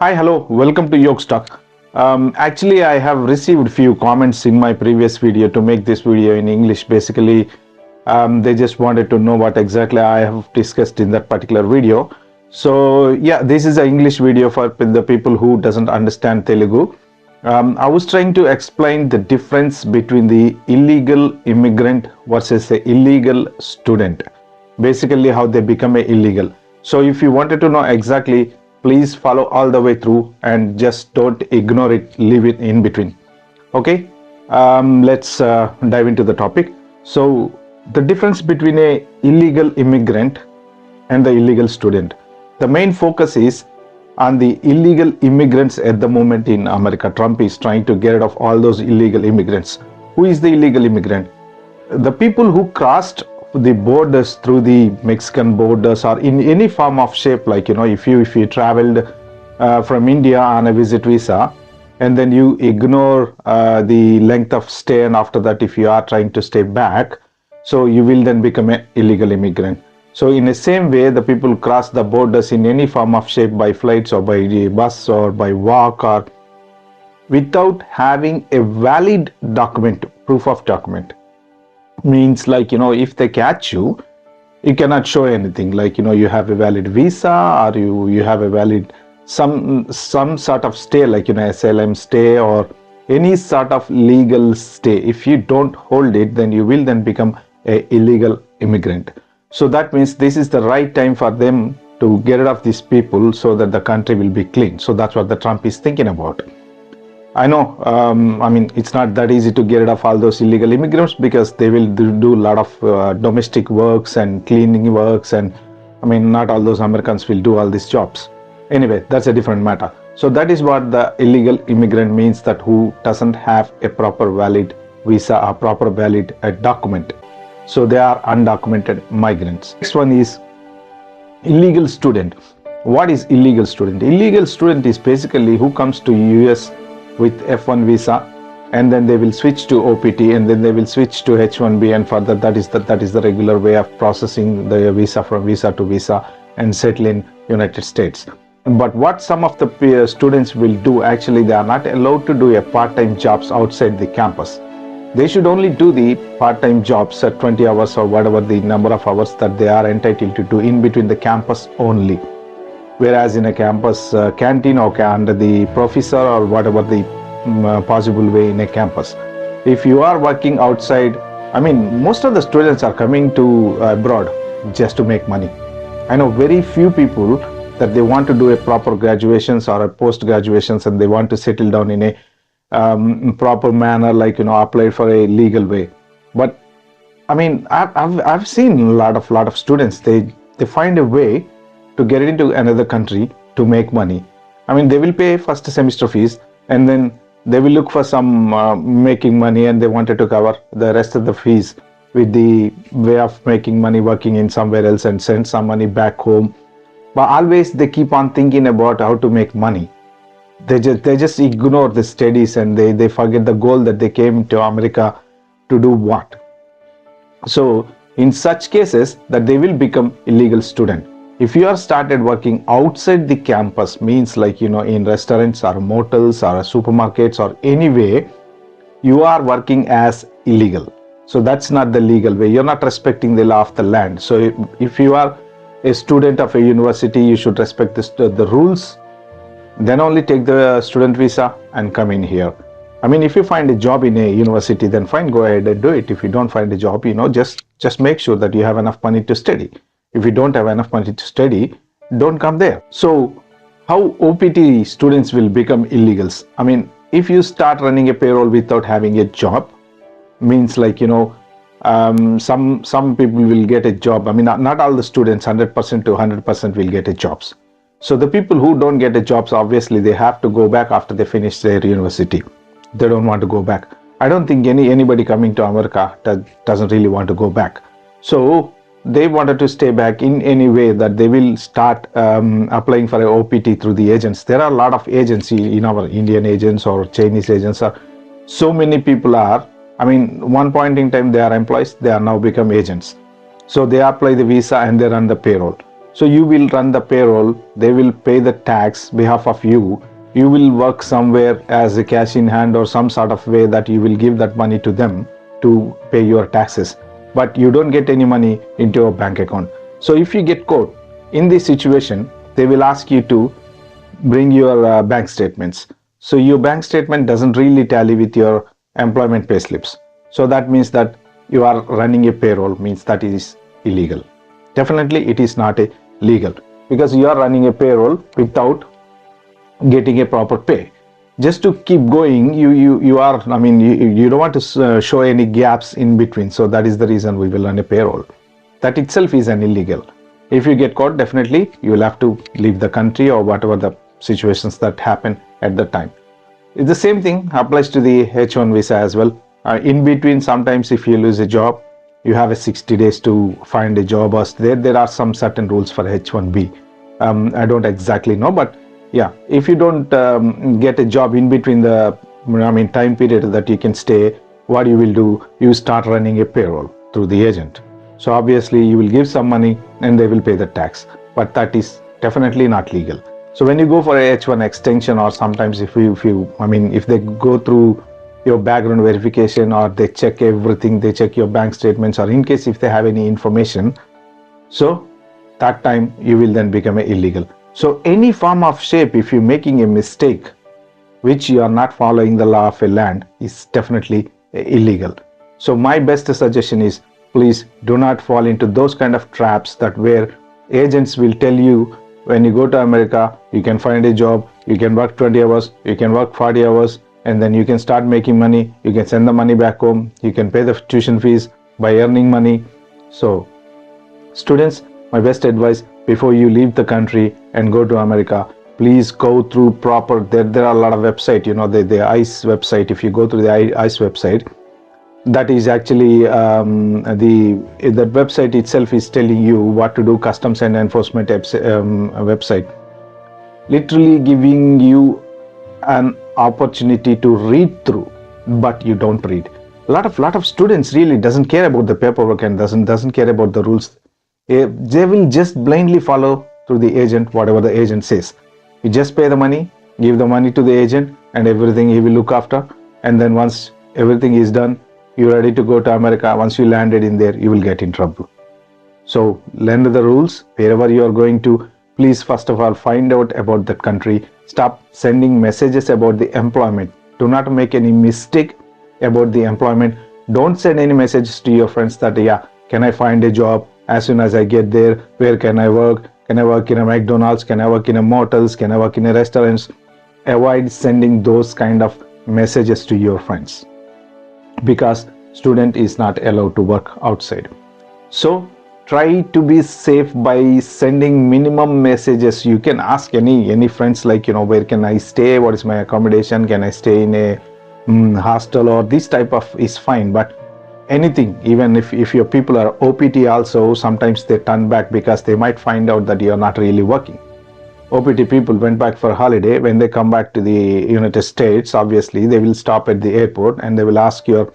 Hi, hello, welcome to Yoke Stock. Actually, I have received few comments in my previous video to make this video in English. Basically, they just wanted to know what exactly I have discussed in that particular video. So yeah, this is an English video for the people who doesn't understand Telugu. I was trying to explain the difference between the illegal immigrant versus the illegal student. Basically, how they become a illegal. So if you wanted to know exactly, please follow all the way through and just don't ignore it, leave it in between. Okay, let's dive into the topic. So the difference between a illegal immigrant and the illegal student. The main focus is on the illegal immigrants at the moment in America. Trump is trying to get rid of all those illegal immigrants. Who is the illegal immigrant? The people who crossed the borders through the Mexican borders or in any form of shape, like if you traveled from India on a visit visa and then you ignore the length of stay, and after that if you are trying to stay back, so you will then become an illegal immigrant. So in the same way, the people cross the borders in any form of shape, by flights or by bus or by walk, or without having a valid document, proof of document. Means like if they catch you, you cannot show anything, like you have a valid visa or you have a valid some sort of stay, like asylum stay or any sort of legal stay. If you don't hold it, then you will then become a illegal immigrant. So that means this is the right time for them to get rid of these people so that the country will be clean. So that's what the Trump is thinking about. I know, I mean, it's not that easy to get rid of all those illegal immigrants, because they will do a lot of domestic works and cleaning works, and I mean, not all those Americans will do all these jobs. Anyway, that's a different matter. So that is what the illegal immigrant means, that who doesn't have a proper valid visa or proper valid document. So they are undocumented migrants. Next one is illegal student. What is illegal student? Illegal student is basically who comes to US with F1 visa, and then they will switch to OPT, and then they will switch to H1B, and further that is the regular way of processing the visa from visa to visa and settle in United States. But what some of the students will do, actually they are not allowed to do a part-time jobs outside the campus. They should only do the part-time jobs at 20 hours or whatever the number of hours that they are entitled to do in between the campus only. Whereas in a campus canteen or under the professor or whatever the possible way in a campus, if you are working outside, I mean, most of the students are coming to abroad just to make money. I know very few people that they want to do a proper graduations or a post graduations, and they want to settle down in a proper manner, like apply for a legal way. But I mean, I've seen a lot of students, they find a way to get into another country to make money. I mean, they will pay first semester fees, and then they will look for some making money, and they wanted to cover the rest of the fees with the way of making money working in somewhere else and send some money back home. But always they keep on thinking about how to make money. They just ignore the studies, and they forget the goal that they came to America to do what. So in such cases, that they will become illegal student. If you are started working outside the campus, means like in restaurants or motels or supermarkets or any way, you are working as illegal. So that's not the legal way. You're not respecting the law of the land. So if you are a student of a university, you should respect the rules. Then only take the student visa and come in here. I mean, if you find a job in a university, then fine, go ahead and do it. If you don't find a job, just make sure that you have enough money to study. If you don't have enough money to study, don't come there. So how OPT students will become illegals? I mean, if you start running a payroll without having a job, means like some people will get a job. I mean, not all the students 100% to 100% will get a jobs. So the people who don't get a jobs, obviously they have to go back after they finish their university. They don't want to go back. I don't think anybody coming to America doesn't really want to go back. So they wanted to stay back in any way, that they will start applying for a OPT through the agents. There are a lot of agents in our Indian agents or Chinese agents. So many people are, I mean, one point in time they are employees, they are now become agents. So they apply the visa and they run the payroll. So you will run the payroll, they will pay the tax behalf of you. You will work somewhere as a cash in hand or some sort of way that you will give that money to them to pay your taxes, but you don't get any money into your bank account. So if you get caught in this situation, they will ask you to bring your bank statements. So your bank statement doesn't really tally with your employment pay slips. So that means that you are running a payroll, means that it is illegal. Definitely it is not a legal, because you are running a payroll without getting a proper pay. Just to keep going, you are, I mean, you don't want to show any gaps in between. So that is the reason we will run a payroll. That itself is an illegal. If you get caught, definitely you will have to leave the country or whatever the situations that happen at the time. The same thing applies to the H1 visa as well. In between, sometimes if you lose a job, you have a 60 days to find a job, or there are some certain rules for H1B. I don't exactly know, but yeah, if you don't get a job in between the time period that you can stay, what you will do, you start running a payroll through the agent. So obviously you will give some money and they will pay the tax, but that is definitely not legal. So when you go for a H1 extension, or sometimes if they go through your background verification, or they check everything, they check your bank statements, or in case if they have any information, so that time you will then become illegal. So any form of shape, if you're making a mistake which you are not following the law of a land, is definitely illegal. So my best suggestion is, please do not fall into those kind of traps that where agents will tell you, when you go to America, you can find a job, you can work 20 hours, you can work 40 hours, and then you can start making money, you can send the money back home, you can pay the tuition fees by earning money. So students, my best advice, before you leave the country and go to America, please go through proper, there are a lot of website, the ICE website. If you go through the ICE website, that is actually that website itself is telling you what to do. Customs and Enforcement website, literally giving you an opportunity to read through, but you don't read. A lot of students really doesn't care about the paperwork and doesn't care about the rules. They will just blindly follow through the agent, whatever the agent says. You just pay the money, give the money to the agent, and everything he will look after. And then once everything is done, you're ready to go to America. Once you landed in there, you will get in trouble. So learn the rules wherever you are going to. Please, first of all, find out about that country. Stop sending messages about the employment. Do not make any mistake about the employment. Don't send any messages to your friends that, yeah, can I find a job as soon as I get there? Where can I work? Can I work in a McDonald's? Can I work in a motels? Can I work in a restaurants? Avoid sending those kind of messages to your friends, because student is not allowed to work outside. So try to be safe by sending minimum messages. You can ask any friends, like, where can I stay? What is my accommodation? Can I stay in a hostel, or this type of is fine. But anything, even if your people are OPT also, sometimes they turn back because they might find out that you're not really working. OPT people went back for a holiday. When they come back to the United States, obviously they will stop at the airport and they will ask your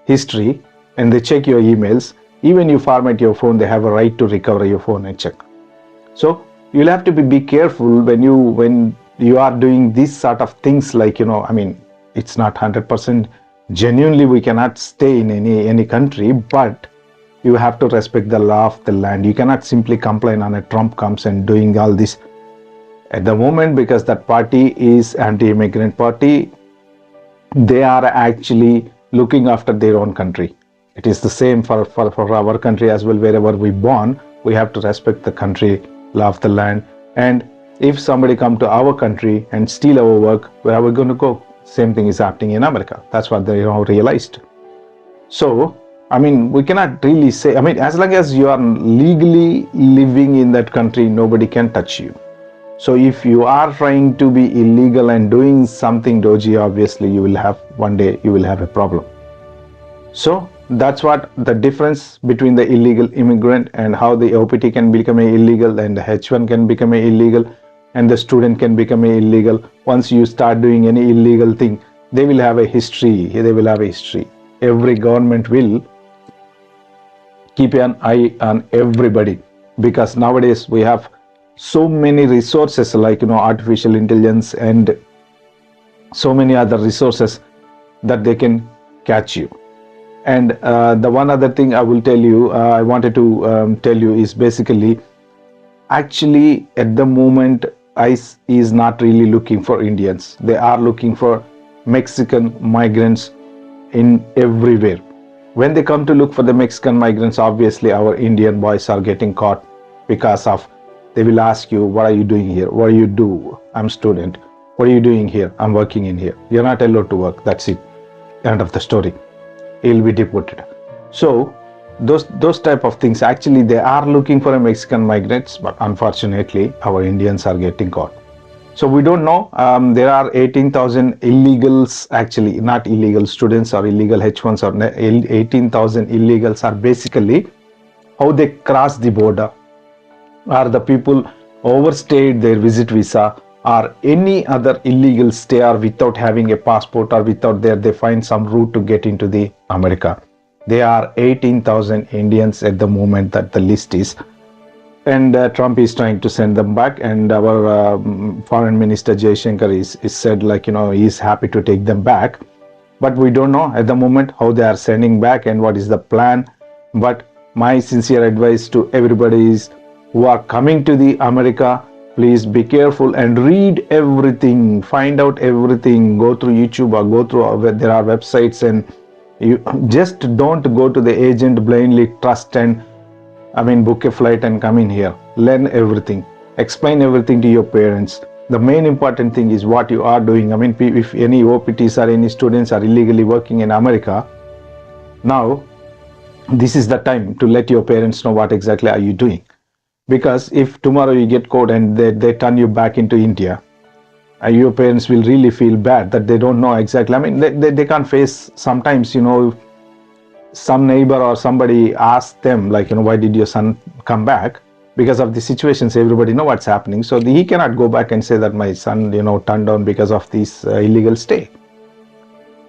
history and they check your emails. Even you format your phone, they have a right to recover your phone and check. So you'll have to be careful when you are doing these sort of things, like, it's not 100% genuinely. We cannot stay in any country, but you have to respect the law of the land. You cannot simply complain on a Trump comes and doing all this at the moment, because that party is anti-immigrant party. They are actually looking after their own country. It is the same for our country as well. Wherever we born, we have to respect the country, law of the land. And if somebody come to our country and steal our work, where are we going to go? Same thing is happening in America. That's what they realized. So we cannot really say, as long as you are legally living in that country, nobody can touch you. So if you are trying to be illegal and doing something dodgy, obviously one day you will have a problem. So that's what the difference between the illegal immigrant and how the OPT can become illegal, and the H1 can become illegal, and the student can become illegal. Once you start doing any illegal thing, they will have a history. Every government will keep an eye on everybody. because nowadays we have so many resources like artificial intelligence and so many other resources that they can catch you. And the one other thing I will tell you, I wanted to tell you is basically, actually at the moment ICE is not really looking for Indians. They are looking for Mexican migrants in everywhere. When they come to look for the Mexican migrants, obviously our Indian boys are getting caught because of, they will ask you, what are you doing here? What do you do? I'm student. What are you doing here? I'm working in here. You're not allowed to work. That's it. End of the story. He'll be deported. So those type of things, actually they are looking for a Mexican migrants, but unfortunately our Indians are getting caught. So we don't know. There are 18,000 illegals, actually not illegal students or illegal H1s, or 18,000 illegals are basically how they cross the border, or the people overstayed their visit visa, or any other illegal stay, or without having a passport, or without there, they find some route to get into the America. There are 18,000 Indians at the moment that the list is, and Trump is trying to send them back, and our foreign minister Jaishankar is said like he is happy to take them back, but we don't know at the moment how they are sending back and what is the plan. But my sincere advice to everybody is, who are coming to the America, please be careful and read everything, find out everything, go through YouTube or go through, there are websites, and you just don't go to the agent blindly, trust and book a flight and come in here. Learn everything, explain everything to your parents. The main important thing is what you are doing. If any OPTs or any students are illegally working in America, now this is the time to let your parents know what exactly are you doing. Because if tomorrow you get caught and they turn you back into India, your parents will really feel bad that they don't know exactly. They can't face, sometimes some neighbor or somebody asks them like why did your son come back, because of the situations everybody know what's happening. So he cannot go back and say that my son turned down because of this illegal stay.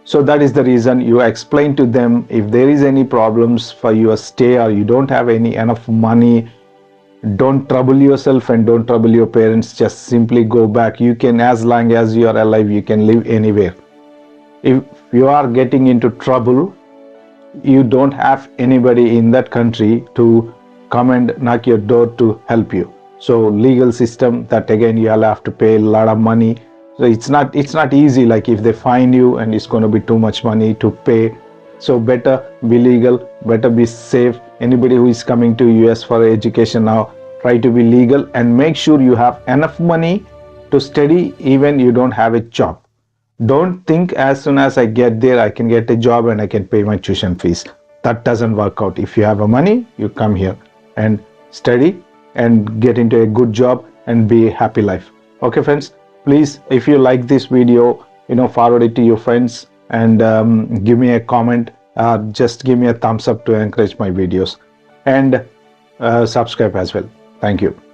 So that is the reason you explain to them, if there is any problems for your stay or you don't have enough money, don't trouble yourself and don't trouble your parents, just simply go back. You can, as long as you are alive, you can live anywhere. If you are getting into trouble, you don't have anybody in that country to come and knock your door to help you. So legal system, that again you'll have to pay a lot of money. So it's not easy, like if they find you and it's going to be too much money to pay. So better be legal, better be safe. Anybody who is coming to US for education now, try to be legal and make sure you have enough money to study even you don't have a job. Don't think as soon as I get there I can get a job and I can pay my tuition fees. That doesn't work out. If you have a money, you come here and study and get into a good job and be a happy life. Okay friends, please, if you like this video, forward it to your friends and give me a comment. Just give me a thumbs up to encourage my videos, and subscribe as well. Thank you.